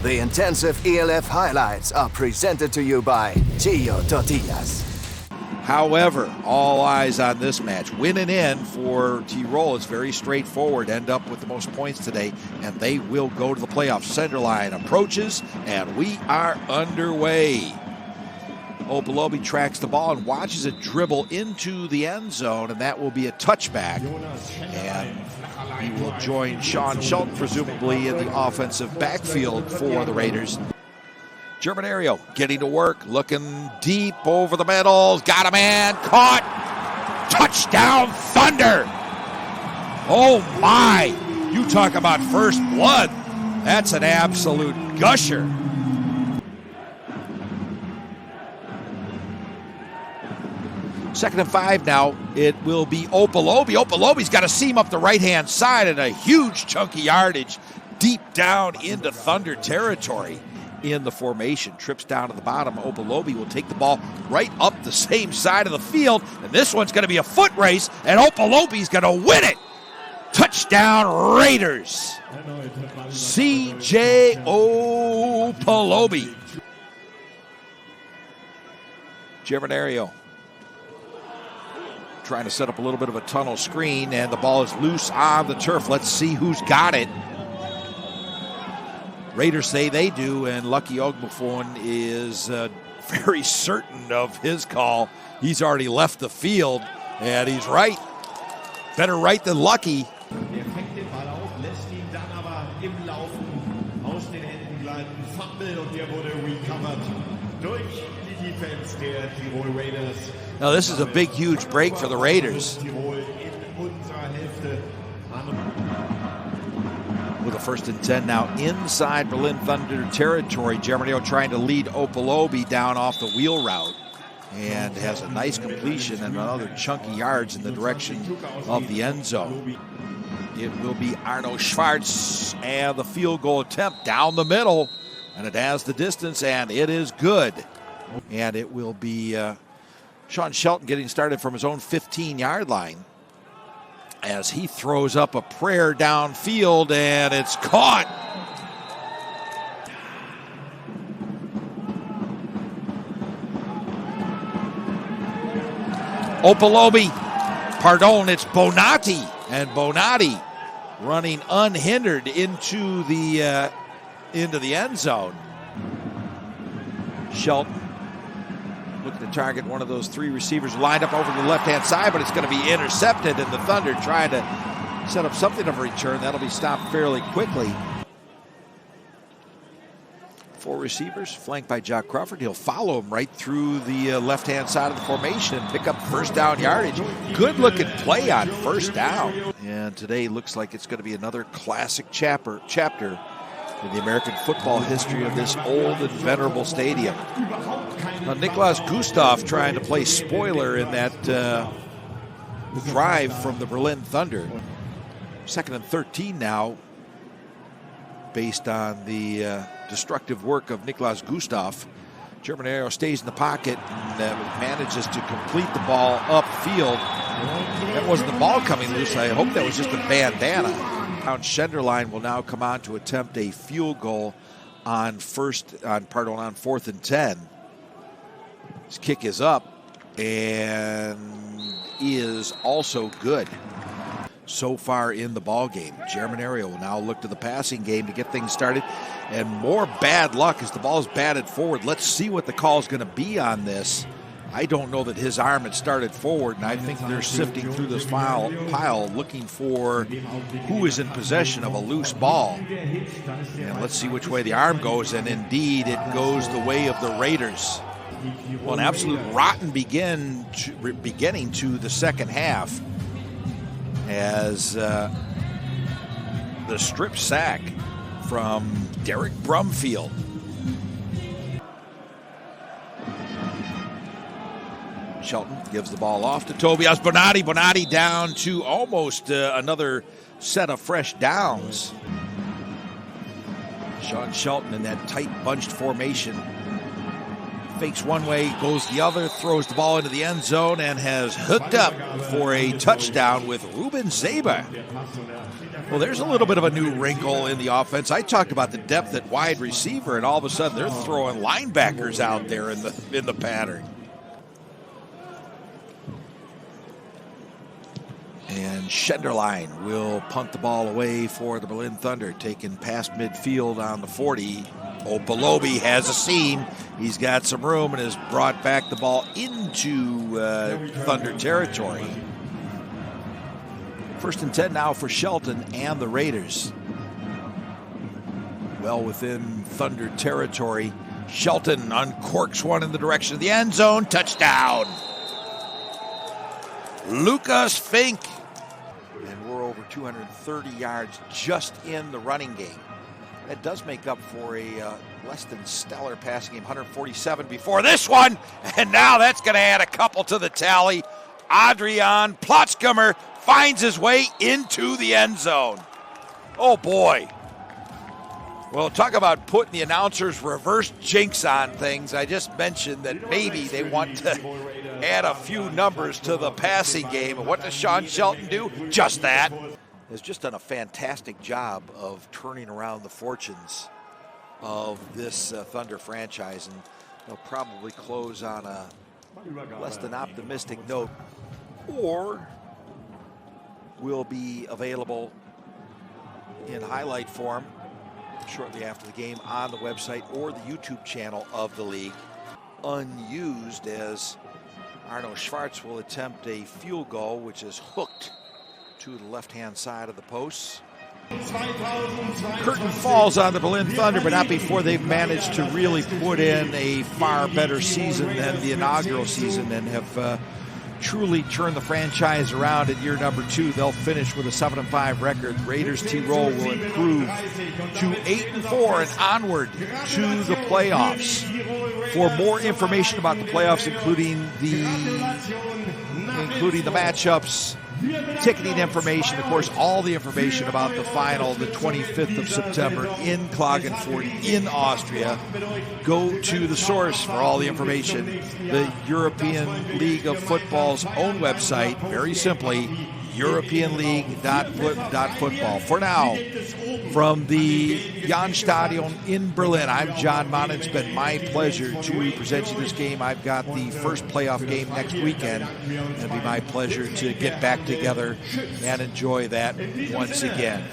The intensive ELF highlights are presented to you by Chio Tortillas. However, all eyes on this match. Winning in for Tirol is very straightforward. End up with the most points today, and they will go to the playoffs. Center line approaches, and we are underway. Opolobi tracks the ball and watches it dribble into the end zone, and that will be a touchback. And he will join Sean Shelton, presumably in the offensive backfield for the Raiders. Germanario getting to work, looking deep over the middle. Got a man, caught. Touchdown, Thunder. Oh my, you talk about first blood. That's an absolute gusher. Second and 5 now. It will be Opolobi. Opolobi's got a seam up the right-hand side and a huge chunky yardage deep down into Thunder territory in the formation. Trips down to the bottom. Opolobi will take the ball right up the same side of the field, and this one's going to be a foot race, and Opolobi's going to win it. Touchdown, Raiders. C.J. Opolobi. Germanario trying to set up a little bit of a tunnel screen, and the ball is loose on the turf. Let's see who's got it. Raiders say they do, and Lucky Ogbafon is very certain of his call. He's already left the field, and he's right. Better right than lucky. Now this is a big, huge break for the Raiders. With a 1st and 10 now inside Berlin Thunder territory. Germanario trying to lead Opolobi down off the wheel route, and has a nice completion and another chunky yards in the direction of the end zone. It will be Arno Schwartz, and the field goal attempt down the middle, and it has the distance, and it is good. And it will be Sean Shelton getting started from his own 15-yard line as he throws up a prayer downfield, and it's caught. It's Bonatti, and Bonatti running unhindered into the end zone. Shelton looking to target one of those 3 receivers lined up over the left-hand side, but it's going to be intercepted, and the Thunder trying to set up something of a return. That'll be stopped fairly quickly. 4 receivers, flanked by Jock Crawford. He'll follow him right through the left-hand side of the formation and pick up first down yardage. Good-looking play on first down. And today looks like it's going to be another classic chapter in the American football history of this old and venerable stadium. Now, Niklas Gustav trying to play spoiler in that drive from the Berlin Thunder. 2nd and 13 now, based on the destructive work of Niklas Gustav. Germanario stays in the pocket and manages to complete the ball upfield. That wasn't the ball coming loose. I hope that was just a bandana. Schenderline will now come on to attempt a field goal on 4th and 10. His kick is up and is also good so far in the ball game. Germanario will now look to the passing game to get things started, and more bad luck as the ball is batted forward. Let's see what the call is going to be on this. I don't know that his arm had started forward, and I think they're sifting through this pile looking for who is in possession of a loose ball. And let's see which way the arm goes, and indeed it goes the way of the Raiders. Well, an absolute rotten beginning to the second half as the strip sack from Derek Brumfield. Shelton gives the ball off to Tobias Bonatti. Bonatti down to almost another set of fresh downs. Sean Shelton in that tight bunched formation fakes one way, goes the other, throws the ball into the end zone, and has hooked up for a touchdown with Ruben Zaba. Well, there's a little bit of a new wrinkle in the offense. I talked about the depth at wide receiver, and all of a sudden they're throwing linebackers out there in the pattern. And Schenderline will punt the ball away for the Berlin Thunder, taken past midfield on the 40. Opalobi has a seam. He's got some room and has brought back the ball into Thunder territory. 1st and 10 now for Shelton and the Raiders. Well within Thunder territory. Shelton uncorks one in the direction of the end zone. Touchdown. Lucas Fink. And we're over 230 yards just in the running game. That does make up for a less than stellar passing game, 147 before this one. And now that's going to add a couple to the tally. Adrian Plotzkummer finds his way into the end zone. Oh, boy. Well, talk about putting the announcers' reverse jinx on things. I just mentioned that maybe they want to add a few numbers to the passing game. And what does Sean Shelton do? Just that. Has just done a fantastic job of turning around the fortunes of this Thunder franchise. And they'll probably close on a less than optimistic note. Or will be available in highlight form shortly after the game on the website or the YouTube channel of the league. Unused, as Arno Schwartz will attempt a field goal, which is hooked to the left-hand side of the posts. Curtain falls on the Berlin Thunder, but not before they've managed to really put in a far better season than the inaugural season and have truly turned the franchise around in year number 2. They'll finish with a 7-5 record. Raiders Tirol will improve to 8-4 and onward to the playoffs. For more information about the playoffs, including the matchups, ticketing information, of course, all the information about the final, the 25th of September in Klagenfurt in Austria. Go to the source for all the information, the European League of Football's own website, very simply, europeanleague.football. For now, from the Jan Stadion in Berlin, I'm John Mott. It's been my pleasure to present you this game. I've got the first playoff game next weekend. It'll be my pleasure to get back together and enjoy that once again.